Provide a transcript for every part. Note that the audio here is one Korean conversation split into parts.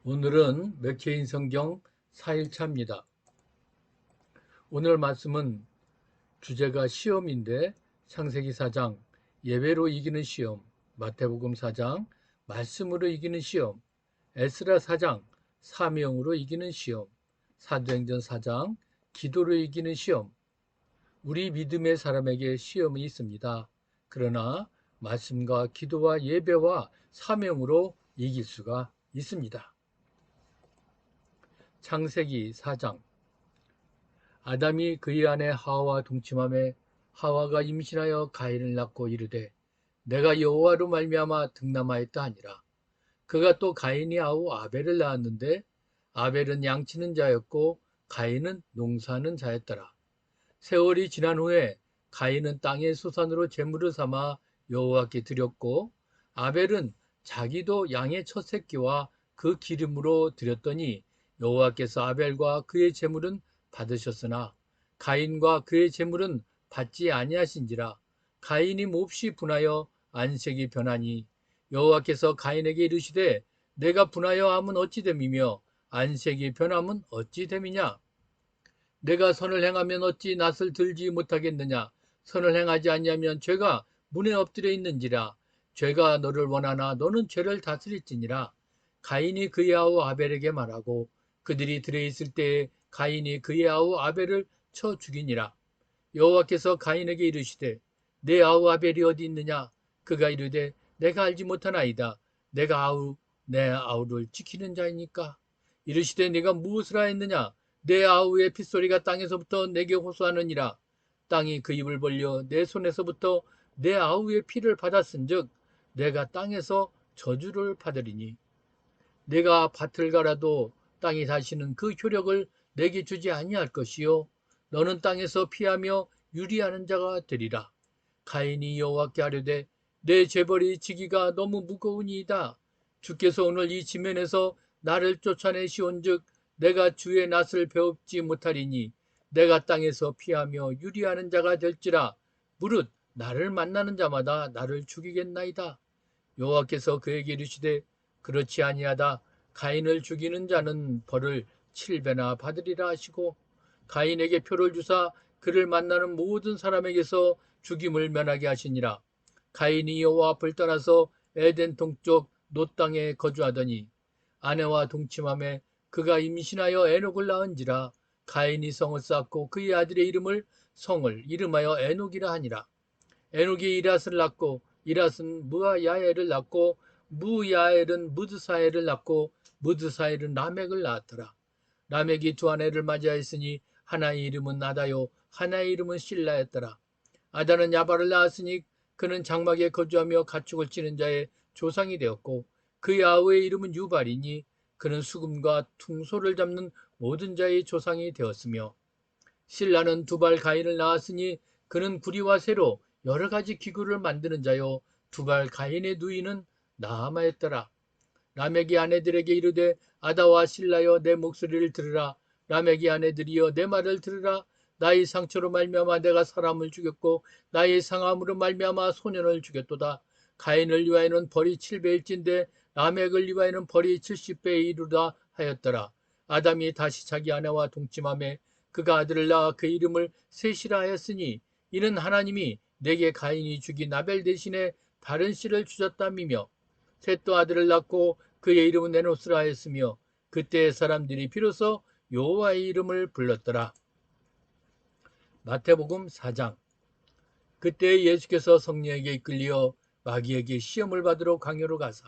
오늘은 맥케인 성경 4일차입니다. 오늘 말씀은 주제가 시험인데 창세기 4장 예배로 이기는 시험, 마태복음 4장 말씀으로 이기는 시험, 에스라 4장 사명으로 이기는 시험, 사도행전 4장 기도로 이기는 시험. 우리 믿음의 사람에게 시험이 있습니다. 그러나 말씀과 기도와 예배와 사명으로 이길 수가 있습니다. 창세기 4장 아담이 그의 아내 하와와 동침하매 하와가 임신하여 가인을 낳고 이르되 내가 여호와로 말미암아 득남하였다 하니라. 그가 또 가인이 아우 아벨을 낳았는데 아벨은 양치는 자였고 가인은 농사하는 자였더라. 세월이 지난 후에 가인은 땅의 소산으로 제물을 삼아 여호와께 드렸고 아벨은 자기도 양의 첫 새끼와 그 기름으로 드렸더니 여호와께서 아벨과 그의 제물은 받으셨으나 가인과 그의 제물은 받지 아니하신지라. 가인이 몹시 분하여 안색이 변하니 여호와께서 가인에게 이르시되 내가 분하여 함은 어찌 됨이며 안색이 변함은 어찌 됨이냐. 내가 선을 행하면 어찌 낯을 들지 못하겠느냐. 선을 행하지 아니하면 죄가 문에 엎드려 있는지라. 죄가 너를 원하나 너는 죄를 다스릴지니라. 가인이 그의 아우 아벨에게 말하고 그들이 들에 있을 때에 가인이 그의 아우 아벨을 쳐 죽이니라. 여호와께서 가인에게 이르시되 내 아우 아벨이 어디 있느냐. 그가 이르되 내가 알지 못하나이다. 내가 내 아우를 지키는 자이니까. 이르시되 네가 무엇을 하였느냐. 내 아우의 핏소리가 땅에서부터 내게 호소하느니라. 땅이 그 입을 벌려 내 손에서부터 내 아우의 피를 받았은즉 내가 땅에서 저주를 받으리니 내가 밭을 갈아도 땅이 다시는 그 효력을 내게 주지 아니할 것이요 너는 땅에서 피하며 유리하는 자가 되리라. 가인이 여호와께 아뢰되 내 재벌이 지기가 너무 무거우니이다. 주께서 오늘 이 지면에서 나를 쫓아내시온즉 내가 주의 낯을 배웁지 못하리니 내가 땅에서 피하며 유리하는 자가 될지라. 무릇 나를 만나는 자마다 나를 죽이겠나이다. 여호와께서 그에게 이르시되 그렇지 아니하다. 가인을 죽이는 자는 벌을 7배나 받으리라 하시고 가인에게 표를 주사 그를 만나는 모든 사람에게서 죽임을 면하게 하시니라. 가인이 여호와 앞을 떠나서 에덴 동쪽 놋 땅에 거주하더니 아내와 동침함에 그가 임신하여 에녹을 낳은지라. 가인이 성을 쌓고 그의 아들의 성을 이름하여 에녹이라 하니라. 에녹이 이랏을 낳고 이랏은 무아야엘을 낳고 무야엘은 무드사엘을 낳고 무드사엘은 라멕을 낳았더라. 라멕이 두 아내를 맞이하였으니 하나의 이름은 아다요 하나의 이름은 실라였더라. 아다는 야발을 낳았으니 그는 장막에 거주하며 가축을 찌는 자의 조상이 되었고 그의 아우의 이름은 유발이니 그는 수금과 퉁소를 잡는 모든 자의 조상이 되었으며 실라는 두발 가인을 낳았으니 그는 구리와 새로 여러 가지 기구를 만드는 자요 두발 가인의 누이는 나아마였더라. 라멕이 아내들에게 이르되 아다와 실라여 내 목소리를 들으라. 라멕이 아내들이여 내 말을 들으라. 나의 상처로 말미암아 내가 사람을 죽였고 나의 상함으로 말미암아 소년을 죽였도다. 가인을 위하여는 벌이 7배일진데 라멕을 위하여는 벌이 70배에 이르다 하였더라. 아담이 다시 자기 아내와 동침하매 그가 아들을 낳아 그 이름을 셋이라 하였으니 이는 하나님이 내게 가인이 죽인 아벨 대신에 다른 씨를 주셨다미며 셋도 아들을 낳고 그의 이름은 에노스라 하였으며 그때 사람들이 비로소 여호와의 이름을 불렀더라. 마태복음 4장 그때 예수께서 성령에게 이끌려 마귀에게 시험을 받으러 강요로 가사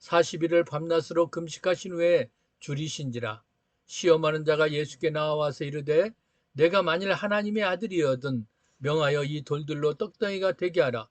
40일을 밤낮으로 금식하신 후에 줄이신지라. 시험하는 자가 예수께 나와서 이르되 내가 만일 하나님의 아들이여든 명하여 이 돌들로 떡덩이가 되게 하라.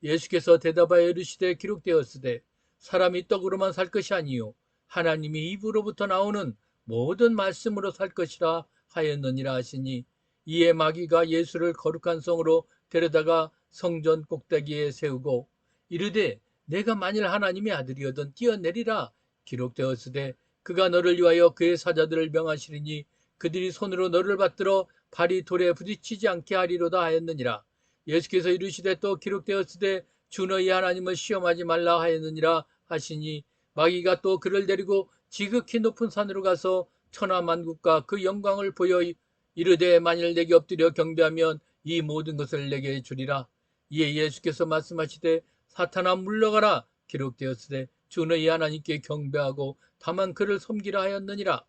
예수께서 대답하여 이르시되 기록되었으되 사람이 떡으로만 살 것이 아니요 하나님이 입으로부터 나오는 모든 말씀으로 살 것이라 하였느니라 하시니 이에 마귀가 예수를 거룩한 성으로 데려다가 성전 꼭대기에 세우고 이르되 내가 만일 하나님의 아들이여든 뛰어내리라. 기록되었으되 그가 너를 위하여 그의 사자들을 명하시리니 그들이 손으로 너를 받들어 발이 돌에 부딪히지 않게 하리로다 하였느니라. 예수께서 이르시되 또 기록되었으되 주 너희 하나님을 시험하지 말라 하였느니라 하시니 마귀가 또 그를 데리고 지극히 높은 산으로 가서 천하만국과 그 영광을 보여 이르되 만일 내게 엎드려 경배하면 이 모든 것을 내게 주리라. 이에 예수께서 말씀하시되 사탄아 물러가라. 기록되었으되 주 너희 하나님께 경배하고 다만 그를 섬기라 하였느니라.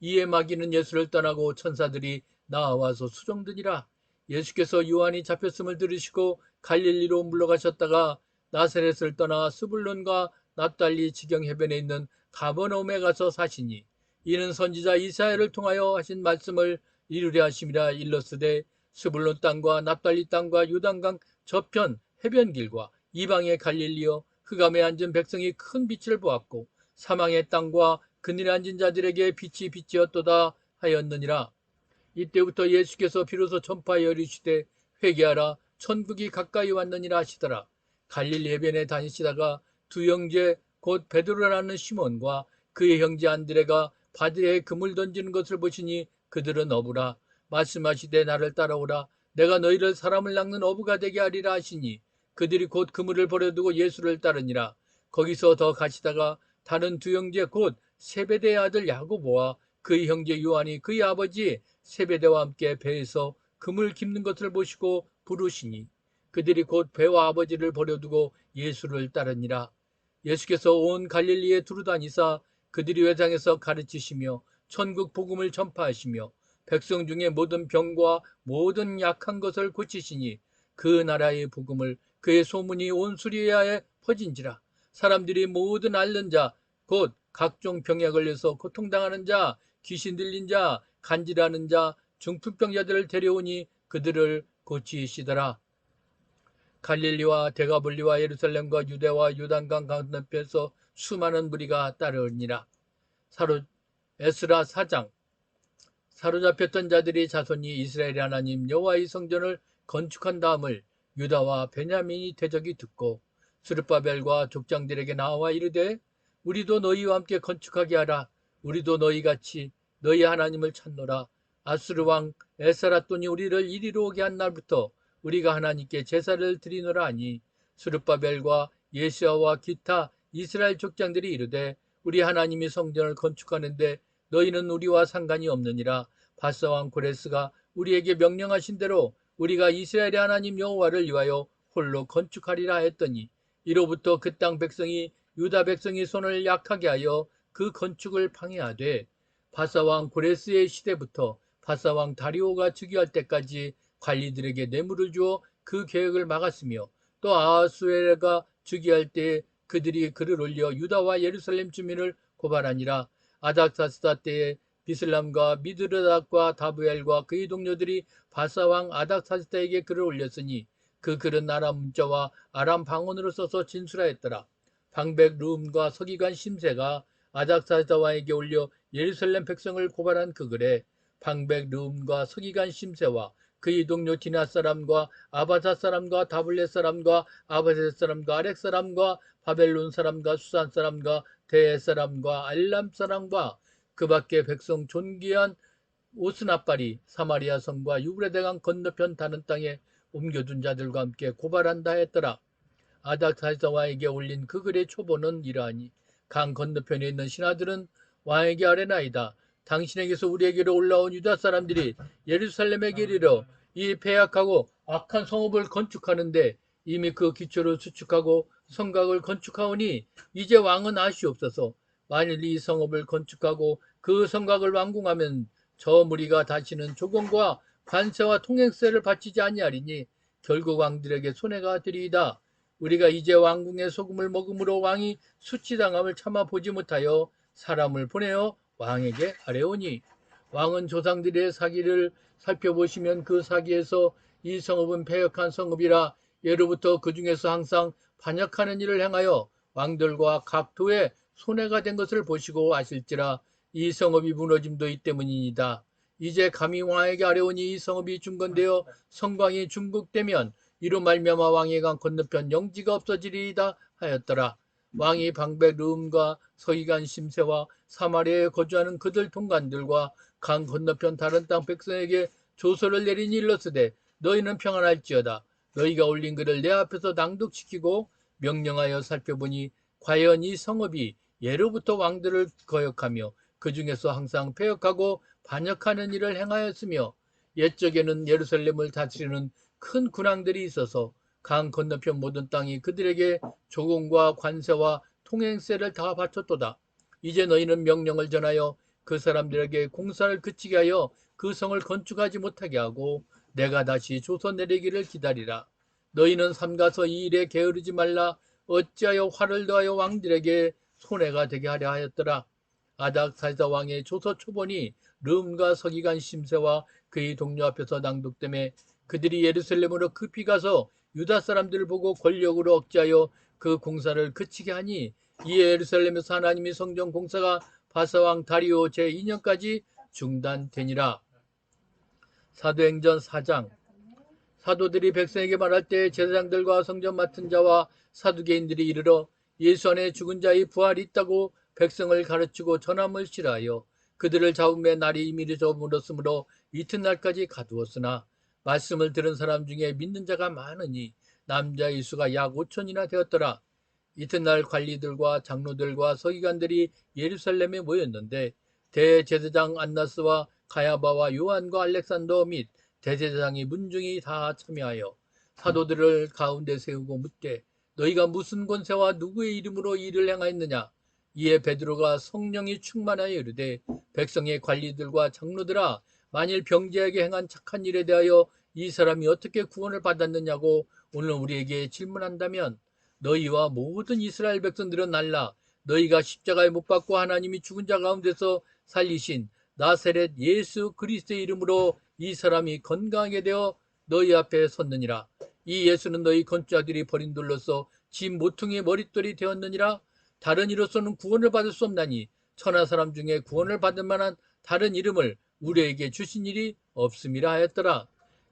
이에 마귀는 예수를 떠나고 천사들이 나와서 수종드니라. 예수께서 요한이 잡혔음을 들으시고 갈릴리로 물러가셨다가 나사렛을 떠나 스불론과 납달리 지경 해변에 있는 가버나움에 가서 사시니 이는 선지자 이사야를 통하여 하신 말씀을 이루려 하심이라. 일러스되 스불론 땅과 납달리 땅과 요단강 저편 해변길과 이방의 갈릴리여 흑암에 앉은 백성이 큰 빛을 보았고 사망의 땅과 그늘에 앉은 자들에게 빛이 빛이었도다 하였느니라. 이때부터 예수께서 비로소 전파하여 이르시되 회개하라 천국이 가까이 왔느니라 하시더라. 갈릴리 해변에 다니시다가 두 형제 곧 베드로라는 시몬과 그의 형제 안드레가 바다에 그물 던지는 것을 보시니 그들은 어부라. 말씀하시되 나를 따라오라. 내가 너희를 사람을 낚는 어부가 되게 하리라 하시니 그들이 곧 그물을 버려두고 예수를 따르니라. 거기서 더 가시다가 다른 두 형제 곧 세베대의 아들 야고보와 그의 형제 요한이 그의 아버지 세베대와 함께 배에서 그물 깁는 것을 보시고 부르시니 그들이 곧 배와 아버지를 버려두고 예수를 따르니라. 예수께서 온 갈릴리에 두루다니사 그들이 회당에서 가르치시며 천국 복음을 전파하시며 백성 중에 모든 병과 모든 약한 것을 고치시니 그 나라의 복음을 그의 소문이 온 수리아에 퍼진지라. 사람들이 모든 앓는 자 곧 각종 병에 걸려서 고통당하는 자, 귀신 들린 자, 간질하는 자, 중풍병자들을 데려오니 그들을 고치시더라. 갈릴리와 데가볼리와 예루살렘과 유대와 요단강 건너편에서 수많은 무리가 따르니라. 에스라 4장. 사로잡혔던 자들이 자손이 이스라엘의 하나님 여호와의 성전을 건축한 다음을 유다와 베냐민이 대적이 듣고 스룹바벨과 족장들에게 나와 이르되 우리도 너희와 함께 건축하게 하라. 우리도 너희같이 너희 하나님을 찾노라. 아수르 왕 에스라돈이 우리를 이리로 오게 한 날부터 우리가 하나님께 제사를 드리노라 하니 스룹바벨과 예시야와 기타 이스라엘 족장들이 이르되 우리 하나님이 성전을 건축하는데 너희는 우리와 상관이 없느니라. 바사 왕 고레스가 우리에게 명령하신 대로 우리가 이스라엘의 하나님 여호와를 위하여 홀로 건축하리라 했더니 이로부터 그 땅 백성이 유다 백성이 손을 약하게 하여 그 건축을 방해하되 바사 왕 고레스의 시대부터 바사 왕 다리오가 즉위할 때까지 관리들에게 뇌물을 주어 그 계획을 막았으며 또 아하수에르가 즉위할 때에 그들이 글을 올려 유다와 예루살렘 주민을 고발하니라. 아닥사스다 때에 비슬람과 미드르닷과 다브엘과 그의 동료들이 바사 왕 아닥사스다에게 글을 올렸으니 그 글은 아람 문자와 아람 방언으로 써서 진술하였더라. 방백 르움과 서기관 심세가 아닥사스다 왕에게 올려 예루살렘 백성을 고발한 그 글에 방백 르움과 서기관 심세와 그의 동료 디나 사람과 아바사 사람과 다블렛 사람과 아바셋 사람과 아렉 사람과 바벨론 사람과 수산 사람과 대에 사람과 알람 사람과 그 밖에 백성 존귀한 오스나빨이 사마리아 성과 유브라데강 건너편 다른 땅에 옮겨둔 자들과 함께 고발한다 했더라. 아닥사스다 왕에게 올린 그 글의 초본은 이러하니 강 건너편에 있는 신하들은 왕에게 아뢰나이다. 당신에게서 우리에게로 올라온 유다 사람들이 예루살렘에게 이르러 이 패악하고 악한 성읍을 건축하는데 이미 그 기초를 수축하고 성곽을 건축하오니 이제 왕은 아시옵소서. 만일 이 성읍을 건축하고 그 성곽을 완공하면 저 무리가 다시는 조공과 관세와 통행세를 바치지 아니하리니 결국 왕들에게 손해가 되리이다. 우리가 이제 왕궁의 소금을 먹음으로 왕이 수치당함을 참아 보지 못하여 사람을 보내어 왕에게 아뢰오니 왕은 조상들의 사기를 살펴보시면 그 사기에서 이 성읍은 패역한 성읍이라 예로부터 그 중에서 항상 반역하는 일을 행하여 왕들과 각 도에 손해가 된 것을 보시고 아실지라 이 성읍이 무너짐도 이 때문이니이다. 이제 감히 왕에게 아뢰오니 이 성읍이 중건되어 성곽이 중국되면 이로 말미암아 왕의 강 건너편 영지가 없어지리이다 하였더라. 왕이 방백 르움과 서기관 심세와 사마리아에 거주하는 그들 통관들과 강 건너편 다른 땅 백성에게 조서를 내리니 일렀으되 너희는 평안할지어다. 너희가 올린 글을 내 앞에서 낭독시키고 명령하여 살펴보니 과연 이 성읍이 예로부터 왕들을 거역하며 그 중에서 항상 패역하고 반역하는 일을 행하였으며 옛적에는 예루살렘을 다스리는 큰 군왕들이 있어서 강 건너편 모든 땅이 그들에게 조공과 관세와 통행세를 다 바쳤도다. 이제 너희는 명령을 전하여 그 사람들에게 공사를 그치게 하여 그 성을 건축하지 못하게 하고 내가 다시 조서 내리기를 기다리라. 너희는 삼가서 이 일에 게으르지 말라. 어찌하여 화를 더하여 왕들에게 손해가 되게 하려 하였더라. 아닥사이다 왕의 조서 초본이 르움과 서기관 심세와 그의 동료 앞에서 낭독됨에 그들이 예루살렘으로 급히 가서 유다 사람들을 보고 권력으로 억제하여 그 공사를 그치게 하니 이에 예루살렘에서 하나님의 성전 공사가 바사왕 다리오 제2년까지 중단되니라. 사도행전 4장. 사도들이 백성에게 말할 때 제사장들과 성전 맡은 자와 사두개인들이 이르러 예수 안에 죽은 자의 부활이 있다고 백성을 가르치고 전함을 실하여 그들을 잡음에 날이 이미 늦어물었으므로 이튿날까지 가두었으나 말씀을 들은 사람 중에 믿는 자가 많으니 남자의 수가 약 5천이나 되었더라. 이튿날 관리들과 장로들과 서기관들이 예루살렘에 모였는데 대제사장 안나스와 가야바와 요한과 알렉산더 및 대제사장이 문중이 다 참여하여 사도들을 가운데 세우고 묻되 너희가 무슨 권세와 누구의 이름으로 일을 행하였느냐. 이에 베드로가 성령이 충만하여 이르되 백성의 관리들과 장로들아, 만일 병자에게 행한 착한 일에 대하여 이 사람이 어떻게 구원을 받았느냐고 오늘 우리에게 질문한다면 너희와 모든 이스라엘 백성들은 알라. 너희가 십자가에 못 박고 하나님이 죽은 자 가운데서 살리신 나사렛 예수 그리스도의 이름으로 이 사람이 건강하게 되어 너희 앞에 섰느니라. 이 예수는 너희 건축자들이 버린 돌로서 지 모퉁이의 머릿돌이 되었느니라. 다른 이로서는 구원을 받을 수 없나니 천하 사람 중에 구원을 받을 만한 다른 이름을 우리에게 주신 일이 없음이라 하였더라.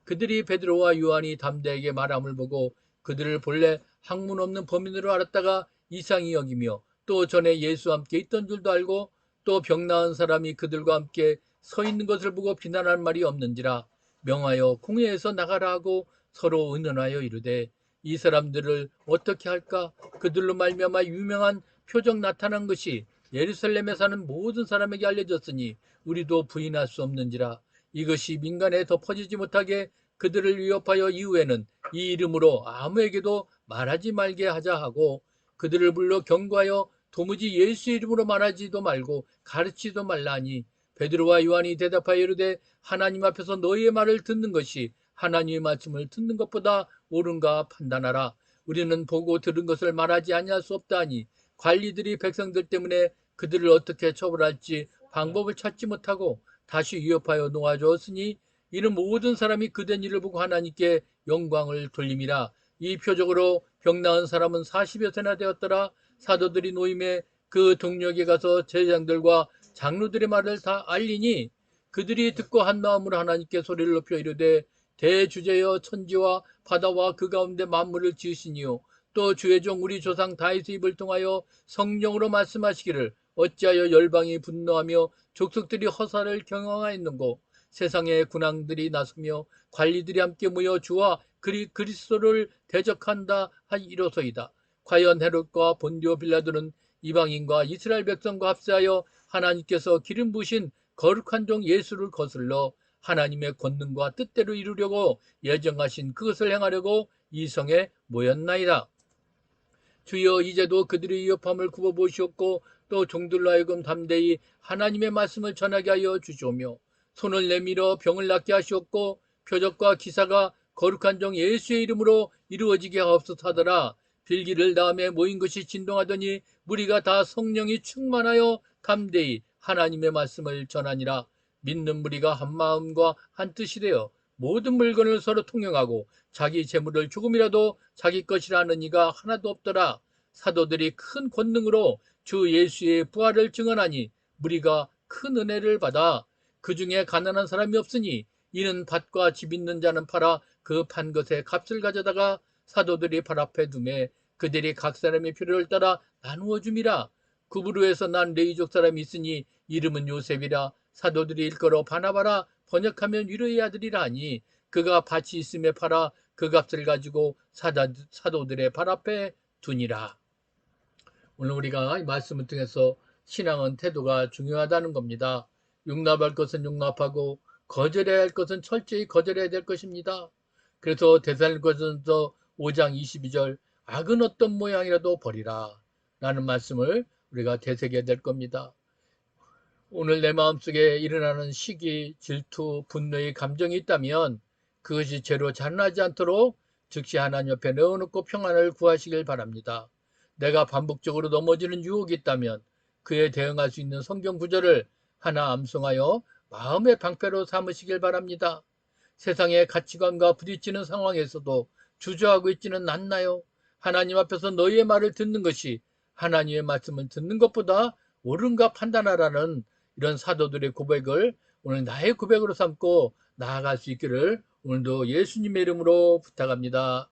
그들이 베드로와 요한이 담대하게 말함을 보고 그들을 본래 학문 없는 범인으로 알았다가 이상히 여기며 또 전에 예수와 함께 있던 줄도 알고 또 병 나은 사람이 그들과 함께 서 있는 것을 보고 비난할 말이 없는지라 명하여 공회에서 나가라 하고 서로 의논하여 이르되 이 사람들을 어떻게 할까. 그들로 말미암아 유명한 표적 나타난 것이 예루살렘에 사는 모든 사람에게 알려졌으니 우리도 부인할 수 없는지라. 이것이 민간에 덮어지지 못하게 그들을 위협하여 이후에는 이 이름으로 아무에게도 말하지 말게 하자 하고 그들을 불러 경고하여 도무지 예수 이름으로 말하지도 말고 가르치지도 말라 하니 베드로와 요한이 대답하여 이르되 하나님 앞에서 너희의 말을 듣는 것이 하나님의 말씀을 듣는 것보다 옳은가 판단하라. 우리는 보고 들은 것을 말하지 아니할 수 없다 하니 관리들이 백성들 때문에 그들을 어떻게 처벌할지 방법을 찾지 못하고 다시 위협하여 놓아주었으니 이는 모든 사람이 그된 일을 보고 하나님께 영광을 돌림이라. 이 표적으로 병 나은 사람은 40여 세나 되었더라. 사도들이 노임에 그 동력에 가서 제장들과 장로들의 말을 다 알리니 그들이 듣고 한 마음으로 하나님께 소리를 높여 이르되 대주제여 천지와 바다와 그 가운데 만물을 지으시니요 또 주의 종 우리 조상 다윗의 입을 통하여 성령으로 말씀하시기를 어찌하여 열방이 분노하며 족속들이 허사를 경영하였는고 세상의 군왕들이 나서며 관리들이 함께 모여 주와 그리스도를 대적한다 이로소이다. 과연 헤롯과 본디오 빌라도는 이방인과 이스라엘 백성과 합세하여 하나님께서 기름 부으신 거룩한 종 예수를 거슬러 하나님의 권능과 뜻대로 이루려고 예정하신 그것을 행하려고 이 성에 모였나이다. 주여 이제도 그들의 위협함을 굽어보시옵고 또 종들로 하여금 담대히 하나님의 말씀을 전하게 하여 주시오며 손을 내밀어 병을 낫게 하시옵고 표적과 기사가 거룩한 종 예수의 이름으로 이루어지게 하옵소서 하더라. 빌기를 다음에 모인 것이 진동하더니 무리가 다 성령이 충만하여 담대히 하나님의 말씀을 전하니라. 믿는 무리가 한 마음과 한 뜻이 되어 모든 물건을 서로 통용하고 자기 재물을 조금이라도 자기 것이라 하는 이가 하나도 없더라. 사도들이 큰 권능으로 주 예수의 부활을 증언하니 무리가 큰 은혜를 받아 그 중에 가난한 사람이 없으니 이는 밭과 집 있는 자는 팔아 그 판 것의 값을 가져다가 사도들이 발 앞에 두매 그들이 각 사람의 필요를 따라 나누어 줌이라. 구브루에서 난 레이족 사람이 있으니 이름은 요셉이라. 사도들이 일컬어 바나바라 번역하면 위로의 아들이라 하니 그가 밭이 있음에 팔아 그 값을 가지고 사도들의 발 앞에 두니라. 오늘 우리가 이 말씀을 통해서 신앙은 태도가 중요하다는 겁니다. 용납할 것은 용납하고 거절해야 할 것은 철저히 거절해야 될 것입니다. 그래서 데살로니가전서 5장 22절 악은 어떤 모양이라도 버리라 라는 말씀을 우리가 되새겨야 될 겁니다. 오늘 내 마음속에 일어나는 시기, 질투, 분노의 감정이 있다면 그것이 죄로 자라나지 않도록 즉시 하나님 옆에 넣어놓고 평안을 구하시길 바랍니다. 내가 반복적으로 넘어지는 유혹이 있다면 그에 대응할 수 있는 성경 구절을 하나 암송하여 마음의 방패로 삼으시길 바랍니다. 세상의 가치관과 부딪히는 상황에서도 주저하고 있지는 않나요? 하나님 앞에서 너희의 말을 듣는 것이 하나님의 말씀을 듣는 것보다 옳은가 판단하라는 이런 사도들의 고백을 오늘 나의 고백으로 삼고 나아갈 수 있기를 오늘도 예수님의 이름으로 부탁합니다.